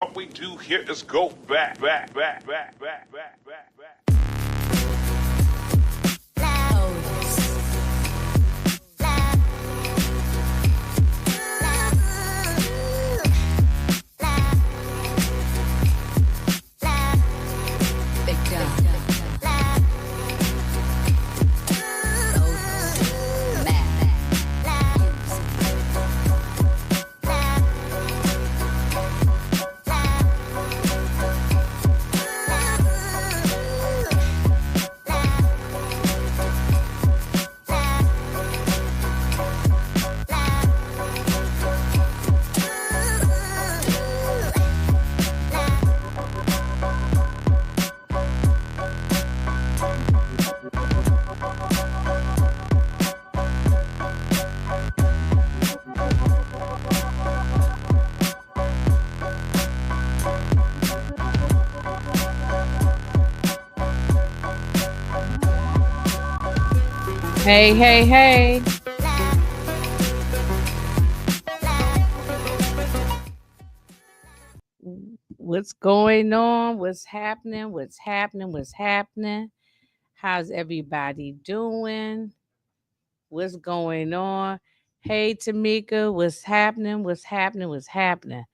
What we do here is go back. Hey, hey, hey. What's going on? What's happening? What's happening? What's happening? How's everybody doing? What's going on? Hey, Tamika, what's happening? What's happening? What's happening?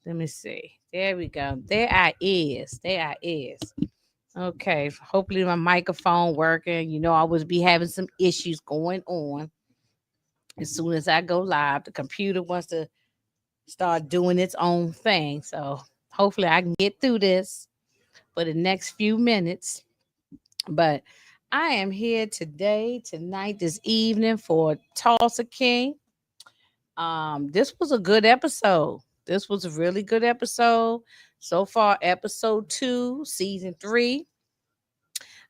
Let me see. There we go. There I is. There I is. Okay. Hopefully my microphone working. You know, I always be having some issues going on. As soon as I go live, the computer wants to start doing its own thing. So hopefully I can get through this for the next few minutes. But I am here today, tonight, this evening for Tulsa King. This was a good episode. This was a really good episode. So far, episode 2, season 3.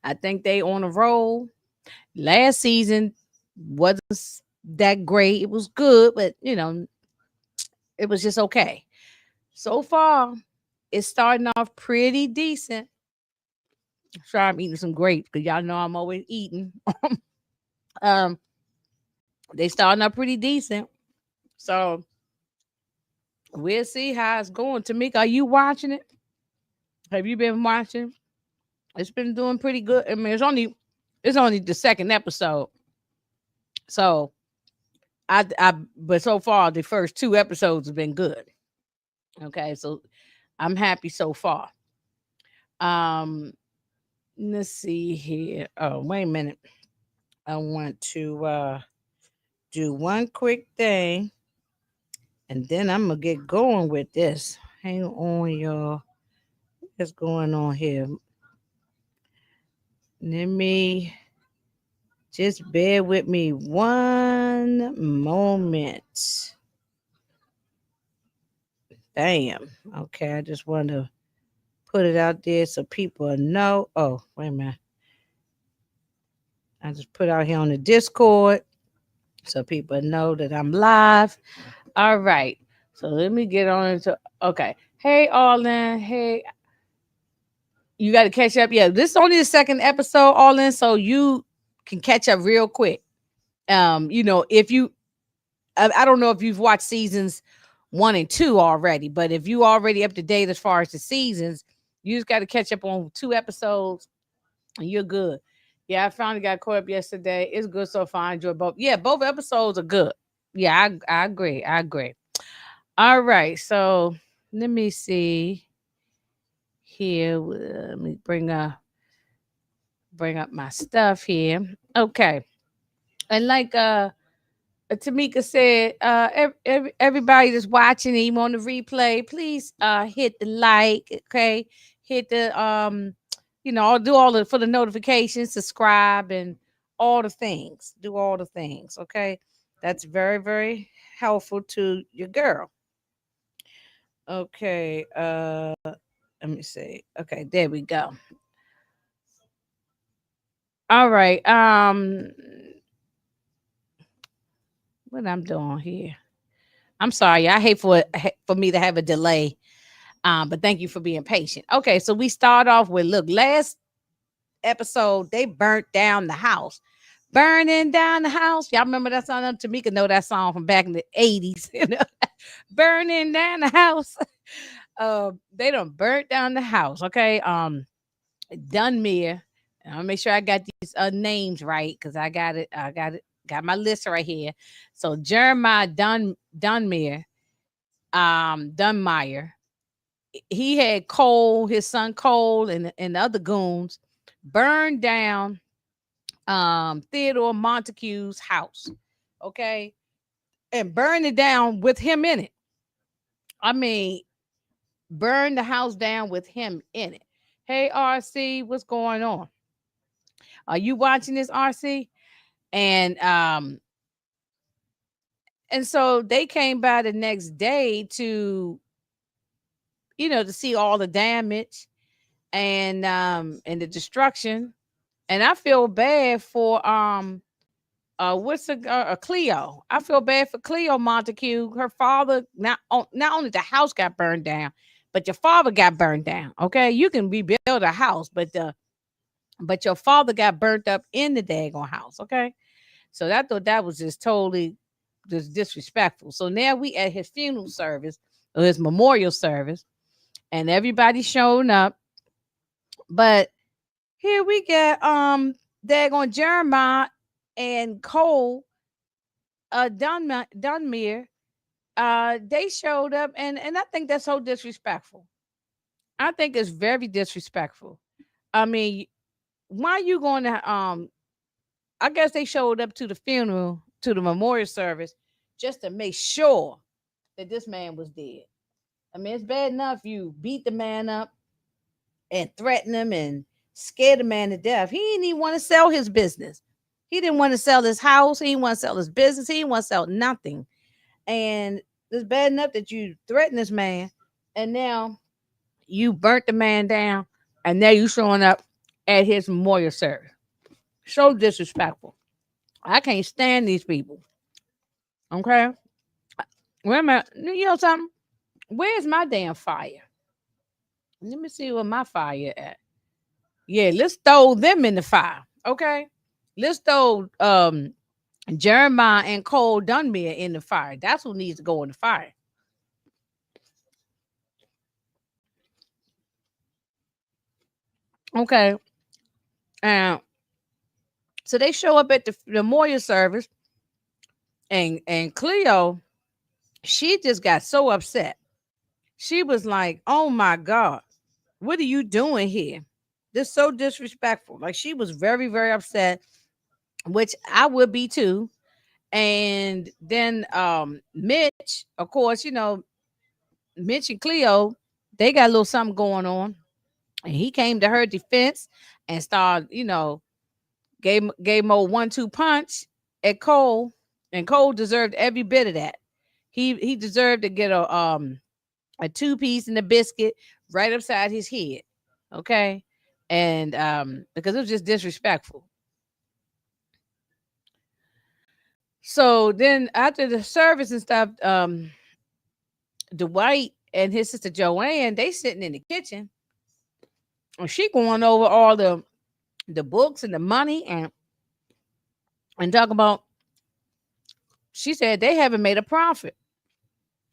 I think they on a roll. Last season wasn't that great. It was good, but it was just okay. So far, it's starting off pretty decent. Sorry, I'm eating some grapes because y'all know I'm always eating. um, they starting up pretty decent. So we'll see how it's going. Tamika, are you watching it? Have you been watching? It's been doing pretty good. I mean, it's only the second episode. So but so far the first 2 episodes have been good. Okay, so I'm happy so far. Um, let's see here. Oh, wait a minute. I want to do one quick thing and then I'm gonna get going with this. Hang on, y'all. What's going on here? Let me just bear with me one moment. Damn. Okay, I just want to put it out there so people know. Oh, wait a minute. I just put out here on the Discord so people know that I'm live. All right. So let me get on into okay. Hey Arlen. Hey, you got to catch up. Yeah, this is only the second episode, Arlen, so you can catch up real quick. If you I don't know if you've watched seasons 1 and 2 already, but if you already up to date as far as the seasons, you just got to catch up on 2 episodes and you're good. Yeah, I finally got caught up yesterday. It's good so far. I enjoy both. Yeah, both episodes are good. Yeah, I agree. I agree. All right, so let me see here. Let me bring up my stuff here. Okay, and like Tamika said, everybody that's watching, even on the replay, please hit the like, okay? Hit the I'll do all the for the notifications, subscribe, and all the things. Do all the things, okay? That's very, very helpful to your girl. Okay, let me see. Okay, there we go. All right. What I'm doing here. I'm sorry. I hate for me to have a delay. But thank you for being patient. Okay, so we start off with look, last episode, they burnt down the house. Burning down the house. Y'all remember that song? Tamika know that song from back in the 80s. Burning down the house. They done burnt down the house. Okay. Dunmire. I'll make sure I got these names right because I got it. Got my list right here. So Jeremiah Dunmire, Dunmire. He had Cole, his son Cole, and the other goons burned down Theodore Montague's house. Okay. And burned it down with him in it. I mean, burn the house down with him in it. Hey, RC, what's going on? Are you watching this, RC? And so they came by the next day to, to see all the damage and the destruction. And I feel bad for what's a Cleo. I feel bad for Cleo Montague. Her father, not only the house got burned down, but your father got burned down. Okay, you can rebuild a house, but your father got burnt up in the daggone house. Okay, so I thought that was just totally just disrespectful. So now we at his funeral service or his memorial service, and everybody showing up. But here we get daggone Jeremiah and Cole Dunmire. They showed up, and I think that's so disrespectful. I think it's very disrespectful. I mean, why you going to I guess they showed up to the funeral, to the memorial service, just to make sure that this man was dead. I mean, it's bad enough you beat the man up and threaten him and scare the man to death. He didn't even want to sell his business. He didn't want to sell his house. He didn't want to sell his business. He didn't want to sell nothing. And it's bad enough that you threaten this man, and now you burnt the man down, and now you showing up at his memorial service. So disrespectful. I can't stand these people. Okay. Wait a minute. You know something? Where's my damn fire? Let me see where my fire at. Yeah, let's throw them in the fire. Okay. Let's throw Jeremiah and Cole Dunmire in the fire. That's who needs to go in the fire. Okay. And so they show up at the memorial service, and Cleo, she just got so upset. She was like, "Oh my God, what are you doing here? This is so disrespectful." Like she was very, very upset, which I would be too. And then Mitch, of course, Mitch and Cleo, they got a little something going on. And he came to her defense and started, gave him a 1-2 punch at Cole, and Cole deserved every bit of that. He deserved to get a 2-piece and a biscuit right upside his head. Okay. And because it was just disrespectful. So then after the service and stuff, Dwight and his sister Joanne, they sitting in the kitchen, and she going over all the books and the money and talk about. She said they haven't made a profit.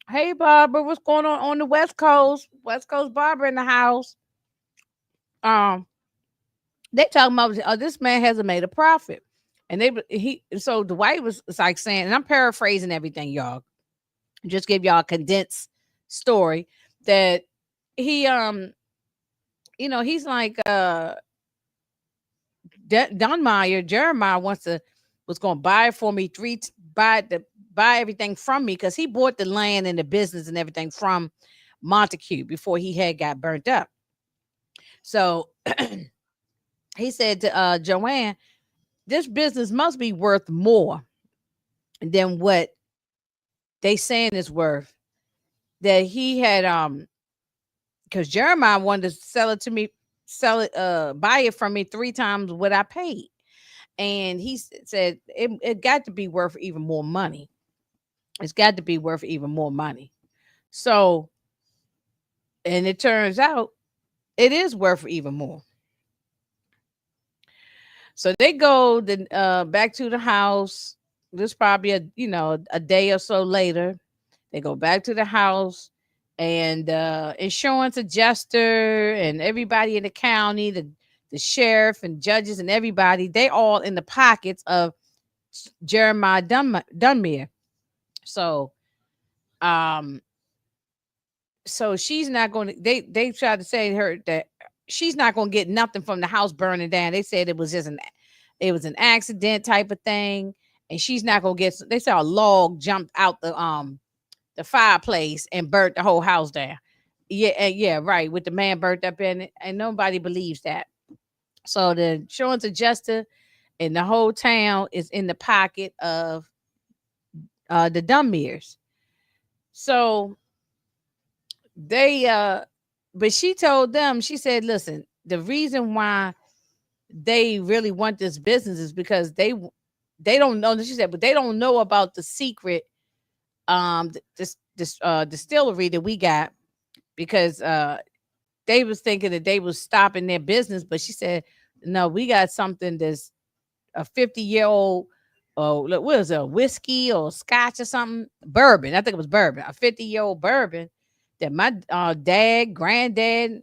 Hey, Barbara, what's going on the West Coast? West Coast Barbara in the house. Um, they talking about this man hasn't made a profit, and so Dwight was like saying, and I'm paraphrasing everything, y'all. Just give y'all a condensed story that he he's like Dunmire Jeremiah was going to buy it for me buy everything from me because he bought the land and the business and everything from Montague before he had got burnt up. So he said to Joanne, this business must be worth more than what they saying is worth. That he had because Jeremiah wanted to sell it to me, buy it from me 3 times what I paid. And he said it got to be worth even more money. It's got to be worth even more money. So, and it turns out it is worth even more. So they go back to the house. This probably a day or so later. They go back to the house, and insurance adjuster and everybody in the county, the sheriff and judges and everybody, they all in the pockets of Jeremiah Dunmire. So um so she's not going to, they tried to say to her that she's not going to get nothing from the house burning down. They said it was just it was an accident type of thing, and she's not going to get, they said a log jumped out the fireplace and burnt the whole house down. Yeah, yeah, right, with the man burnt up in it, and nobody believes that. So the insurance adjuster and the whole town is in the pocket of the Dunmires. So they but she told them, she said, listen, the reason why they really want this business is because they don't know, she said, but they don't know about the secret this distillery that we got, because they was thinking that they was stopping their business, but she said, no, we got something that's a 50-year-old, what is it, a whiskey or scotch or something, bourbon, I think it was bourbon, a 50-year-old bourbon that my dad, granddad,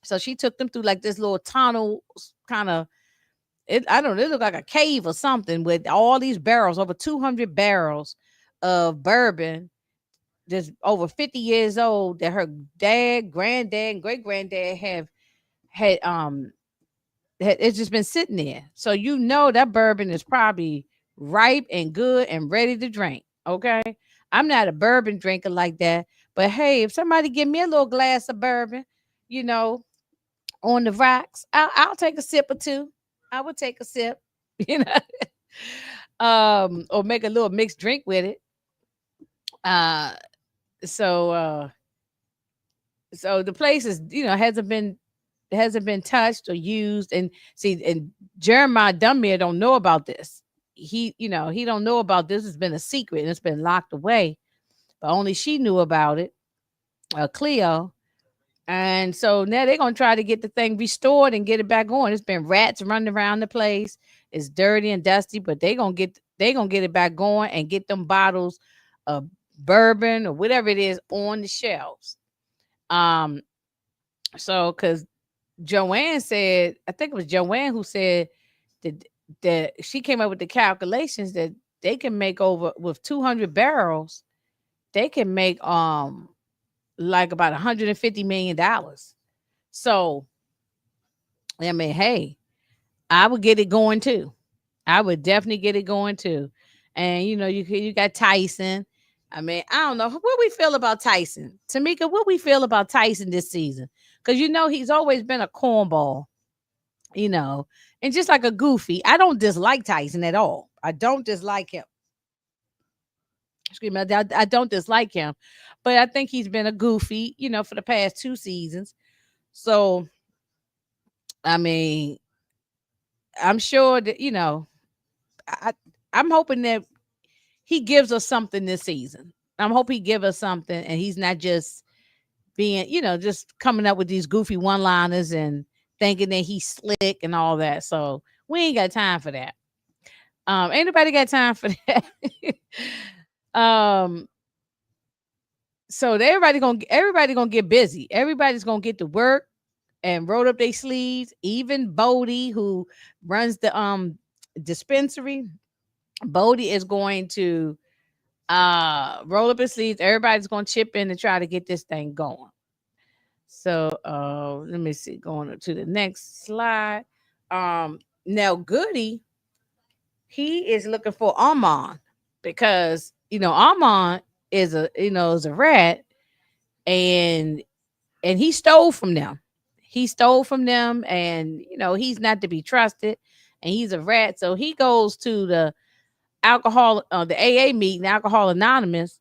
so she took them through like this little tunnel kind of, it, I don't know, it looked like a cave or something, with all these barrels, over 200 barrels of bourbon that's over 50 years old, that her dad, granddad, and great granddad had it's just been sitting there. So you know that bourbon is probably ripe and good and ready to drink. Okay. I'm not a bourbon drinker like that. But hey, if somebody give me a little glass of bourbon, you know, on the rocks, I'll take a sip or two. I would take a sip, you know, or make a little mixed drink with it. Uh, so, so the place is, you know, hasn't been touched or used. And see, and Jeremiah Dunmire don't know about this. He, you know, he don't know about this. It's been a secret and it's been locked away. But only she knew about it, Cleo. And so now they're gonna try to get the thing restored and get it back on. It's been rats running around the place. It's dirty and dusty, but they gonna get it back going and get them bottles of bourbon or whatever it is on the shelves. Um, so because Joanne said, I think it was Joanne who said that she came up with the calculations that they can make over with 200 barrels, they can make like about $150 million. So I mean, hey, I would get it going too. I would definitely get it going too. And you know, you got Tyson. I mean, I don't know what we feel about Tyson. Tamika, what we feel about Tyson this season? Because you know he's always been a cornball, you know, and just like a goofy. I don't dislike Tyson at all. I don't dislike him. Excuse me, I don't dislike him, but I think he's been a goofy, you know, for the past 2 seasons. So, I mean, I'm sure that, you know, I I'm hoping that he gives us something this season. I'm hoping he give us something, and he's not just being, you know, just coming up with these goofy one-liners and thinking that he's slick and all that. So we ain't got time for that. Ain't nobody got time for that. um, so everybody gonna get busy. Everybody's gonna get to work and roll up their sleeves. Even Bodie, who runs the dispensary, Bodie is going to roll up his sleeves. Everybody's gonna chip in and try to get this thing going. So let me see, going to the next slide. Now Goody, he is looking for Armand, because you know Armand is a, you know, is a rat, and he stole from them. He stole from them, and you know he's not to be trusted, and he's a rat. So he goes to the the AA meeting, Alcohol Anonymous,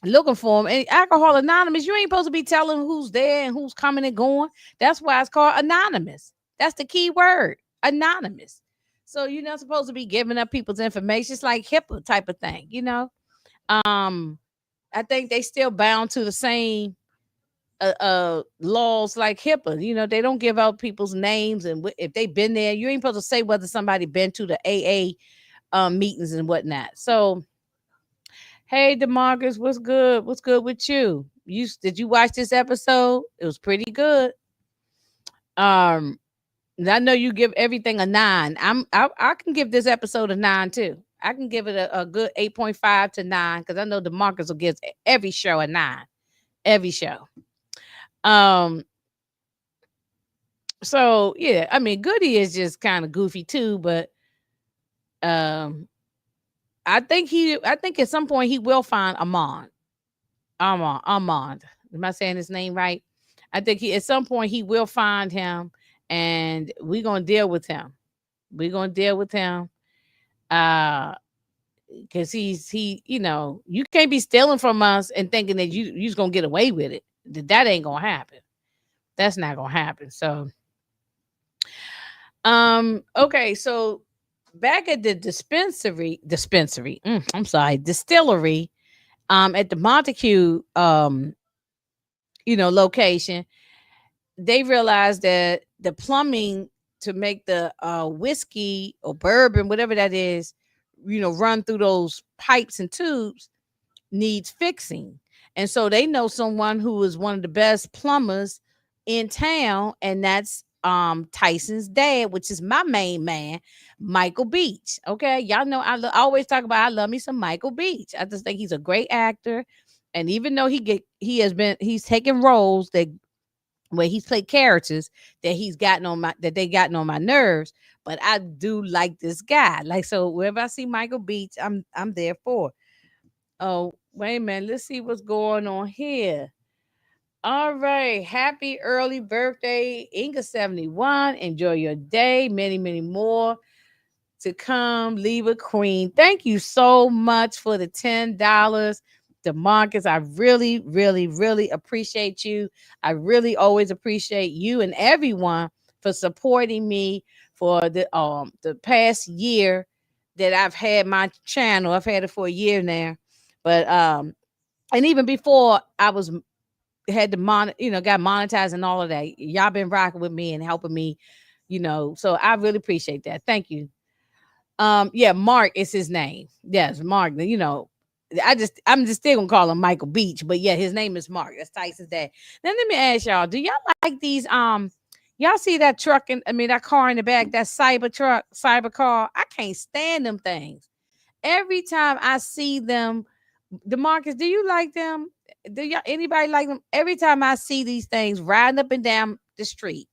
looking for him. And Alcohol Anonymous, you ain't supposed to be telling who's there and who's coming and going. That's why it's called anonymous. That's the key word, anonymous. So you're not supposed to be giving up people's information. It's like HIPAA type of thing, you know. Um, I think they still bound to the same laws like HIPAA. You know, they don't give out people's names, and if they've been there, you ain't supposed to say whether somebody been to the AA meetings and whatnot. So Hey DeMarcus, what's good? What's good with you? Did you watch this episode? It was pretty good. Um, and I know you give everything a 9. I can give this episode a 9 too. I can give it a good 8.5 to 9 because I know DeMarcus will give every show a 9. Every show. Um, so yeah, I mean Goody is just kind of goofy too, but um I think at some point he will find Armand. Am I saying his name right? I think he at some point he will find him and we're gonna deal with him. We're gonna deal with him. Because you can't be stealing from us and thinking that you're just gonna get away with it. That ain't gonna happen. That's not gonna happen. So okay, so back at the distillery, at the Montague location, they realized that the plumbing to make the whiskey or bourbon, whatever that is, run through those pipes and tubes needs fixing. And so they know someone who is one of the best plumbers in town, and that's Tyson's dad, which is my main man, Michael Beach. Okay, y'all know I always talk about I love me some Michael Beach. I just think he's a great actor, and even though he's taken roles that where he's played characters that they gotten on my nerves, but I do like this guy. Like, so wherever I see Michael Beach, I'm there for. Oh, wait a minute. Let's see what's going on here. All right. Happy early birthday, Inga 71. Enjoy your day. Many, many more to come. Leave a queen. Thank you so much for the $10. DeMarcus, I really, really, really appreciate you. I really always appreciate you and everyone for supporting me for the past year that I've had my channel. I've had it for a year now. But and even before I was had to got monetized and all of that, y'all been rocking with me and helping me, so I really appreciate that. Thank you. Yeah, Mark is his name. Yes, Mark. I'm just still gonna call him Michael Beach, but yeah, his name is Mark. That's Tyson's dad. Then let me ask y'all, do y'all like these y'all see that truck that car in the back, that cyber car? I can't stand them things. Every time I see them, DeMarcus, do you like them? Do y'all anybody like them? Every time I see these things riding up and down the street,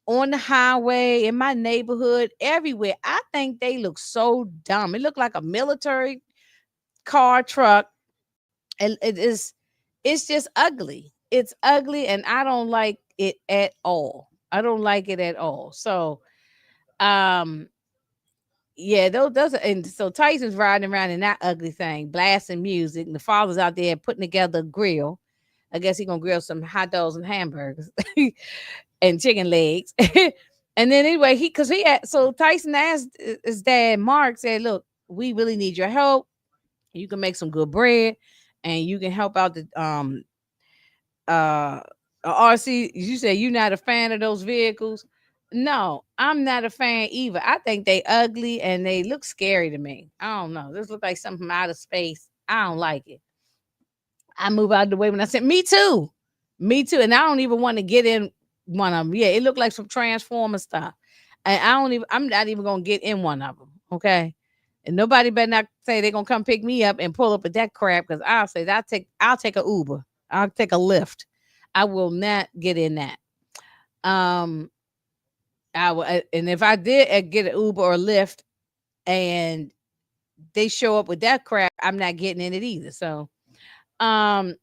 on the highway, in my neighborhood, everywhere, I think they look so dumb. It look like a military car truck, and it's just ugly. It's ugly, and I don't like it at all. I don't like it at all. So, um, yeah, those and so Tyson's riding around in that ugly thing, blasting music, and the father's out there putting together a grill. I guess he's gonna grill some hot dogs and hamburgers and chicken legs. And then anyway, so Tyson asked his dad, Mark, said, "Look, we really need your help. You can make some good bread, and you can help out the uh RC. You say you're not a fan of those vehicles." No, I'm not a fan either. I think they ugly and they look scary to me. I don't know. This look like something from outer space. I don't like it. I move out of the way when I said, "Me too, me too," and I don't even want to get in one of them. Yeah, it looked like some Transformer stuff, and I'm not even gonna get in one of them. Okay, and nobody better not say they're gonna come pick me up and pull up at that crap because I'll take a Uber, I'll take a Lyft. I will not get in that. Um, and if I did get an Uber or Lyft, and they show up with that crap, I'm not getting in it either. So, um,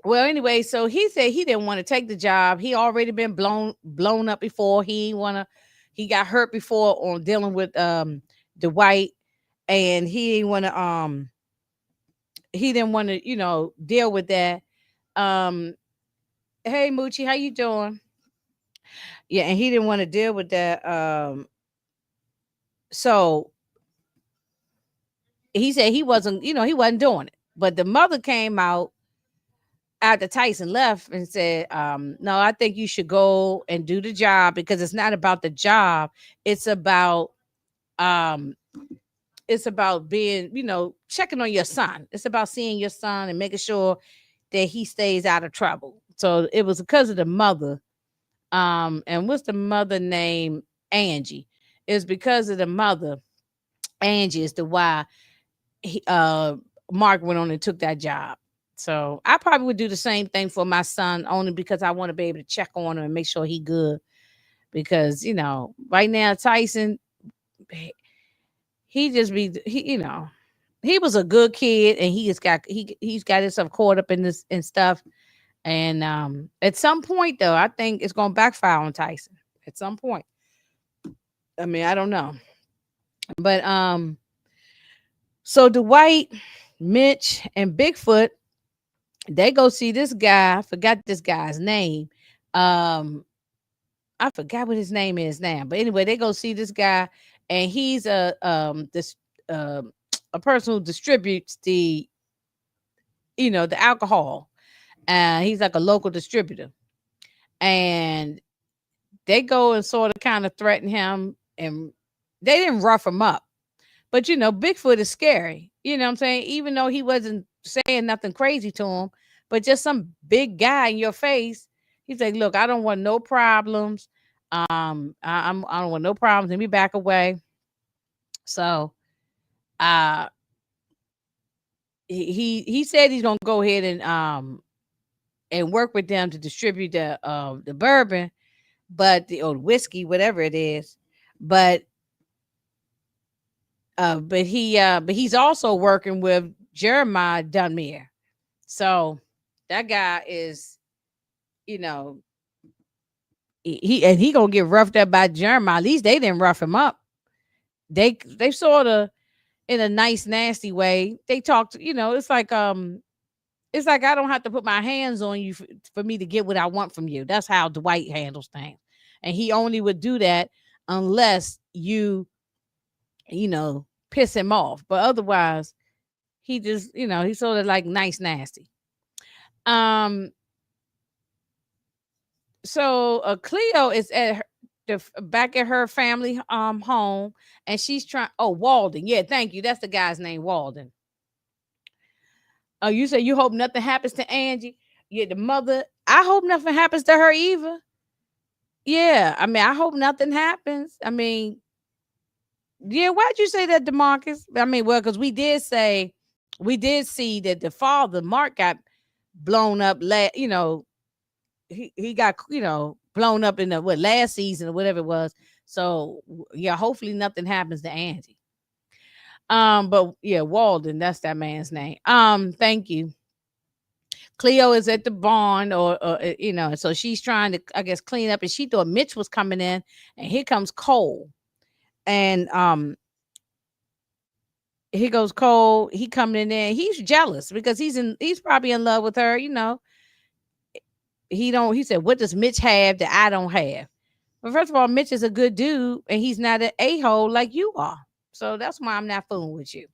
well, anyway, so he said he didn't want to take the job. He already been blown up before. He got hurt before on dealing with Dwight, and he didn't want to, deal with that. Um, hey Moochie, how you doing? Yeah, and he didn't want to deal with that. So he said he wasn't doing it. But the mother came out after Tyson left and said, no, I think you should go and do the job because it's not about the job. It's about it's about being, checking on your son. It's about seeing your son and making sure that he stays out of trouble. So it was because of the mother. And what's the mother name? Angie. It's because of the mother. Angie is the why he, Mark went on and took that job. So I probably would do the same thing for my son, only because I want to be able to check on him and make sure he good. Because right now Tyson, he just be he was a good kid, and he's got himself caught up in this and stuff. And at some point, though, I think it's gonna backfire on Tyson. At some point, I mean, I don't know, but so Dwight, Mitch, and Bigfoot, they go see this guy. I forgot this guy's name. Um, I forgot what his name is now. But anyway, they go see this guy, and he's um a person who distributes the alcohol. And he's like a local distributor. And they go and sort of kind of threaten him, and they didn't rough him up. But Bigfoot is scary. You know what I'm saying? Even though he wasn't saying nothing crazy to him, but just some big guy in your face. He's like, look, I don't want no problems. I don't want no problems. Let me back away. So uh he said he's gonna go ahead and work with them to distribute the bourbon, but the old whiskey, whatever it is. But but he's also working with Jeremiah Dunmire. So that guy is, you know, he gonna get roughed up by Jeremiah. At least they didn't rough him up. They sort of, in a nice, nasty way. They talked, it's like I don't have to put my hands on you for me to get what I want from you. That's how Dwight handles things. And he only would do that unless piss him off. But otherwise, he just, he's sort of like nice, nasty. Um, so Cleo is at back at her family home, and she's trying. Oh, Walden. Yeah, thank you. That's the guy's name, Walden. Oh, you say you hope nothing happens to Angie. Yeah, the mother. I hope nothing happens to her either. Yeah, I mean, I hope nothing happens. I mean, yeah, why'd you say that, DeMarcus? I mean, well, because we did see that the father, Mark, got blown up. He got blown up in the last season or whatever it was. So yeah, hopefully nothing happens to Angie. But yeah, Walden, that's that man's name. Thank you. Cleo is at the barn, so she's trying to, I guess, clean up, and she thought Mitch was coming in, and here comes Cole, and here goes Cole. He coming in there. He's jealous because he's probably in love with her. He said, what does Mitch have that I don't have? Well, first of all, Mitch is a good dude, and he's not an a-hole like you are. So that's why I'm not fooling with you.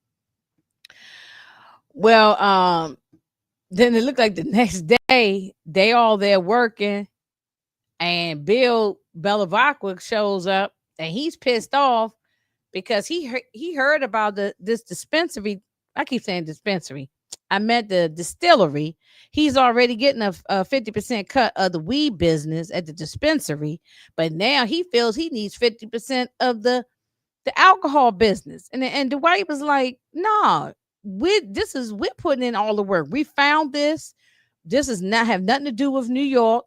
Well, then it looked like the next day they all there working, and Bill Belavacqua shows up, and he's pissed off because he heard about this dispensary. I keep saying dispensary. I meant the distillery. He's already getting a 50% cut of the weed business at the dispensary, but now he feels he needs 50% of the alcohol business. And Dwight was like, "No, we're putting in all the work. We found this. This is not have nothing to do with New York.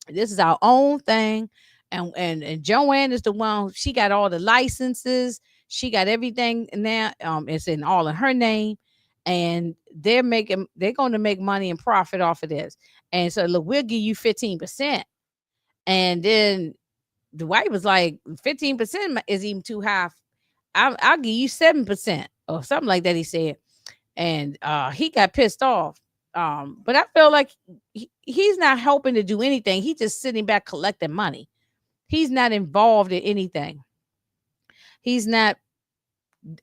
This is our own thing." And Joanne is the one. She got all the licenses. She got everything now. It's in all in her name, and they're going to make money and profit off of this. And so, look, we'll give you 15%. And then Dwight was like, 15% is even too high. I'll give you 7% or something like that, he said. And he got pissed off. But I feel like he's not helping to do anything. He's just sitting back collecting money. He's not involved in anything. He's not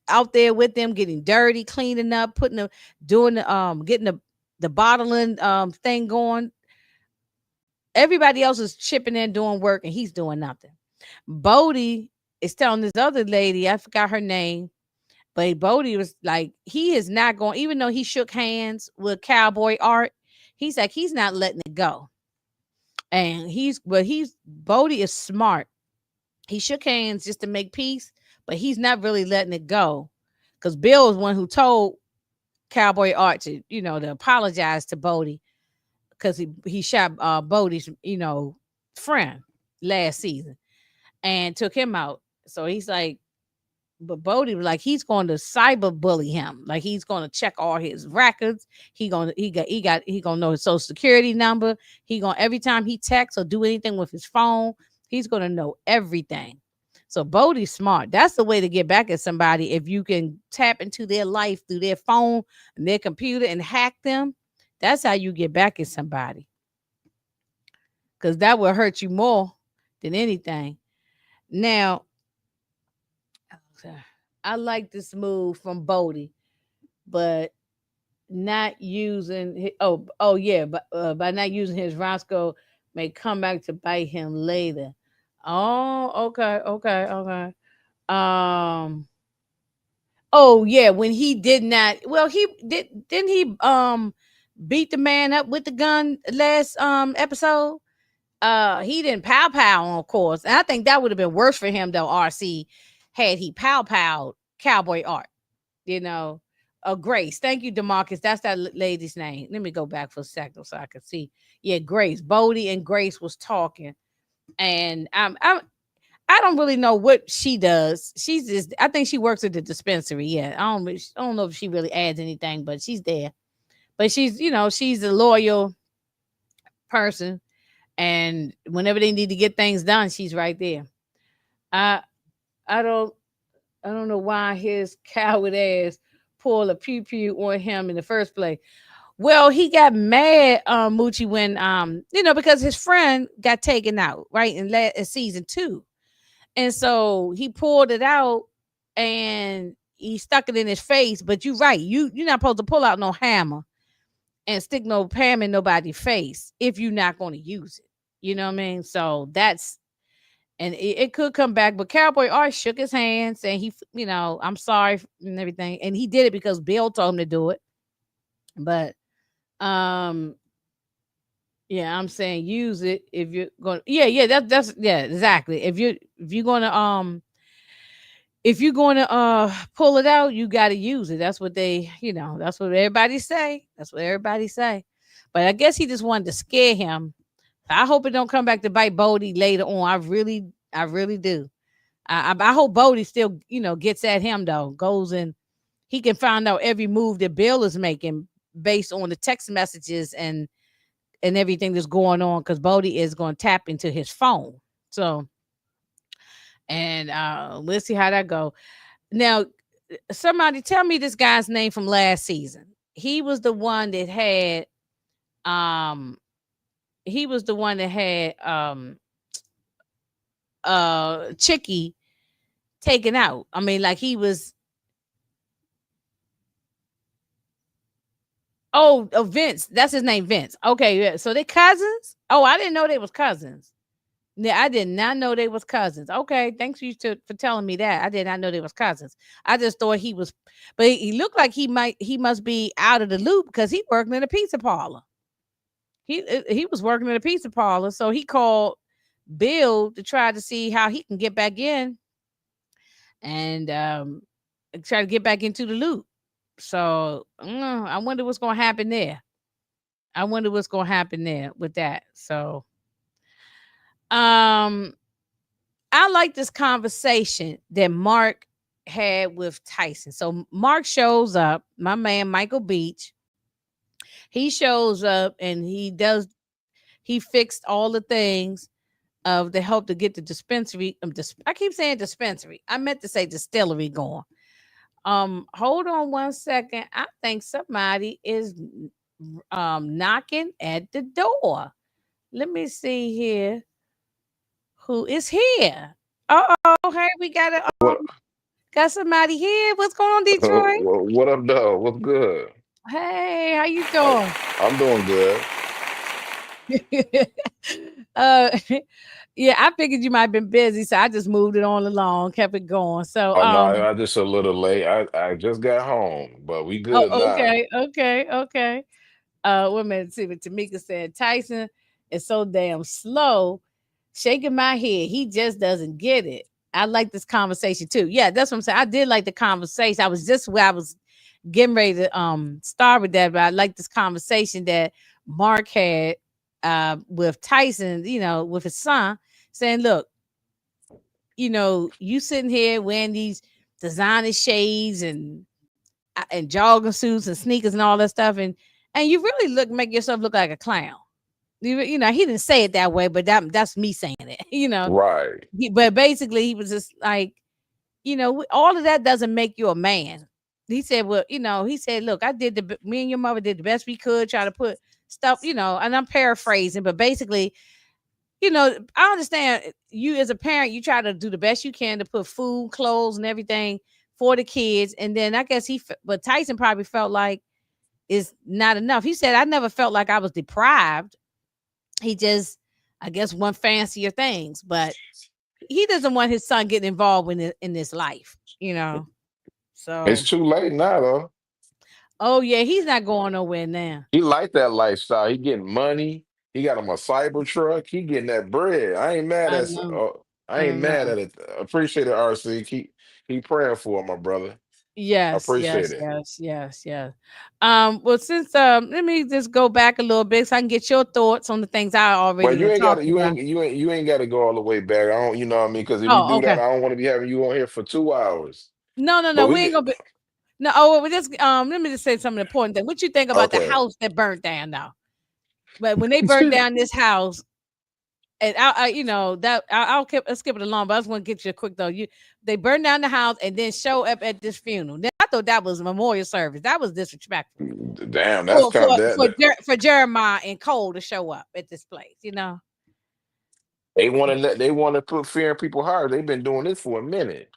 out there with them getting dirty, cleaning up, getting the bottling thing going. Everybody else is chipping in, doing work, and he's doing nothing. Bodie is telling this other lady, I forgot her name, But Bodie was like, he is not going, even though he shook hands with Cowboy Art, he's like, he's not letting it go. And Bodie is smart. He shook hands just to make peace, but he's not really letting it go. Because Bill was one who told Cowboy Art to, to apologize to Bodie because he shot Bodie's, friend last season and took him out. So he's like, but Bodie was like, he's going to cyber bully him. Like he's going to check all his records. He gonna know his social security number. He gonna every time he texts or do anything with his phone, he's gonna know everything. So Bodie's smart. That's the way to get back at somebody. If you can tap into their life through their phone and their computer and hack them, that's how you get back at somebody. Because that will hurt you more than anything. Now, I like this move from Bodie, but not using but by not using his Roscoe may come back to bite him later. Oh, okay. Um. Oh yeah, when he did not. Well, he didn't he beat the man up with the gun last episode. He didn't pow, of course, and I think that would have been worse for him though. RC had he pow Cowboy Art, you know. Grace, thank you, Demarcus. That's that lady's name. Let me go back for a second so I can see. Yeah, Grace, Bodie, and Grace was talking, and I don't really know what she does. She's just, I think she works at the dispensary. Yeah, I don't know if she really adds anything, but she's there. But she's, she's a loyal person, and whenever they need to get things done, she's right there. I I don't I don't know why his coward ass pulled a pew pew on him in the first place. Well, he got mad, Moochie, when because his friend got taken out right in season 2, and so he pulled it out and he stuck it in his face. But you're right, you're not supposed to pull out no hammer and stick no Pam in nobody's face if you're not going to use it. You know what I mean? So that's and it could come back. But Cowboy Art shook his hand saying I'm sorry and everything, and he did it because Bill told him to do it. But um, yeah, I'm saying use it if you're going. Yeah, that's yeah, exactly. If you're going to pull it out, you got to use it. That's what that's what everybody say. That's what everybody say. But I guess he just wanted to scare him. I hope it don't come back to bite Bodie later on. I really do. I hope Bodie still, gets at him though. Goes and he can find out every move that Bill is making based on the text messages and everything that's going on, because Bodie is going to tap into his phone. So, and let's see how that go. Now, somebody tell me this guy's name from last season. He was the one that had Chicky taken out. I mean, like he was Vince. That's his name, Vince. Okay, yeah. So they cousins? Oh, I didn't know they was cousins. Yeah, I did not know they was cousins. Okay, thanks for telling me that. I did not know they was cousins. I just thought he was, but he looked like he must be out of the loop because he working in a pizza parlor. He was working in a pizza parlor, so he called Bill to try to see how he can get back in and try to get back into the loop. So I wonder what's going to happen there. I wonder what's going to happen there with that. So, I like this conversation that Mark had with Tyson. So Mark shows up, my man Michael Beach. He shows up and he fixed all the things of the help to get the dispensary. I keep saying dispensary. I meant to say distillery going. Hold on one second. I think somebody is knocking at the door. Let me see here. Who is here? Hey, we What got somebody here. What's going on, Detroit? what up, dog? What's good? Hey, how you I, doing? I'm doing good. uh, yeah, I figured you might have been busy, so I just moved it on along, kept it going. So, Oh no, I just a little late. I just got home, but we good oh, now. okay. Wait a minute, see what Tamika said. Tyson is so damn slow, shaking my head. He just doesn't get it. I like this conversation too. Yeah, that's what I'm saying. I did like the conversation. I was just where I was getting ready to start with that, but I like this conversation that Mark had with Tyson, with his son, saying, look, you sitting here wearing these designer shades and jogging suits and sneakers and all that stuff, and you really make yourself look like a clown. He didn't say it that way, but that's me saying it. Right. But basically, he was just like, all of that doesn't make you a man. He said, well, he said, look, me and your mother did the best we could, try to put stuff, and I'm paraphrasing, but basically, I understand you as a parent, you try to do the best you can to put food, clothes, and everything for the kids. And then I guess but Tyson probably felt like it's not enough. He said, I never felt like I was deprived. He just, I guess, want fancier things, but he doesn't want his son getting involved in this life. It's So, too late now though. oh yeah, he's not going nowhere now. He like that lifestyle. He getting money. He got him a cyber truck. He getting that bread. I ain't mad I at. know. I I ain't mad know. at it. Appreciate it, RC. Keep praying for him, my brother. I Yes, appreciate yes, it. yes, yes, yes. Well, since let me just go back a little bit so I can get your thoughts on the things I Well, already you done ain't got to. talked You about. ain't. You ain't got to go all the way back. I don't. You know what I mean? Because if we Oh, do that, okay. I don't want to be having you on here for 2 hours. No, no, But no. we We ain't get gonna be. No. Oh, well, we just let me just say something important. Thing. What you think about the okay. house that burnt down now? But when they burnt down this house, and I'll skip it along, but I just want to get you a quick though. They burned down the house and then show up at this funeral. Now, I thought that was a memorial service. That was disrespectful Damn, that's for kind for of that. for, for Jeremiah and Cole to show up at this place. They want to put fear in people's hearts. They've been doing this for a minute.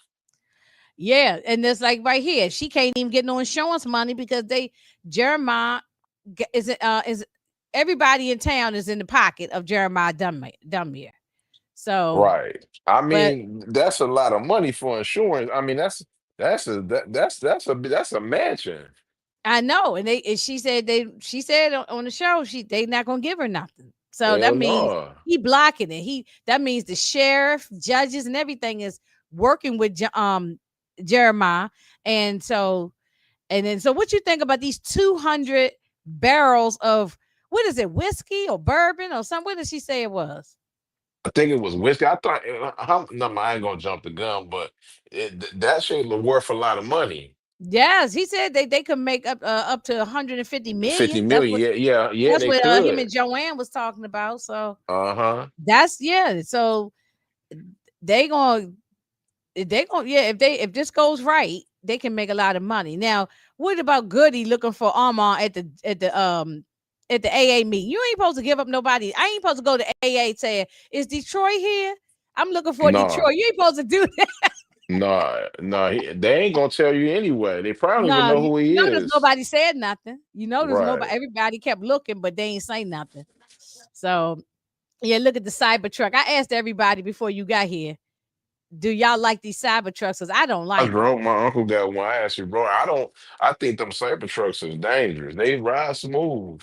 Yeah, and it's like right here, she can't even get no insurance money because Jeremiah is everybody in town is in the pocket of Jeremiah Dunmire. So, Right. I but mean, that's a lot of money for insurance. I mean, that's a mansion. I know, and she said on the show they not gonna give her nothing. So that Hell means no. he blocking it. That means the sheriff, judges, and everything is working with Jeremiah, and so what you think about these 200 barrels of what is it, whiskey or bourbon or something? What did she say it was? I think it was whiskey. I thought, no, I ain't gonna jump the gun, but that shit was worth a lot of money. Yes, he said they could make up to 150 50 million. million. Yeah, yeah, yeah, That's they what him could. and Joanne was talking about. So Uh-huh. that's yeah. So they gonna yeah, if this goes right, they can make a lot of money. Now, what about Goody looking for Armand at the AA meeting? You ain't supposed to give up nobody. I ain't supposed to go to AA saying, is Detroit here? I'm looking for No, Detroit. You ain't supposed to do that. no, no. They ain't gonna tell you anyway. They probably don't even No, know you who he notice is. nobody said nothing. You notice nobody, Right. everybody kept looking, but they ain't say nothing. So yeah, look at the Cybertruck. I asked everybody before you got here, do y'all like these Cybertrucks? Because I don't I like them. drove. My uncle got one. I asked you, bro. I don't. I think them Cyber trucks is dangerous. They ride smooth,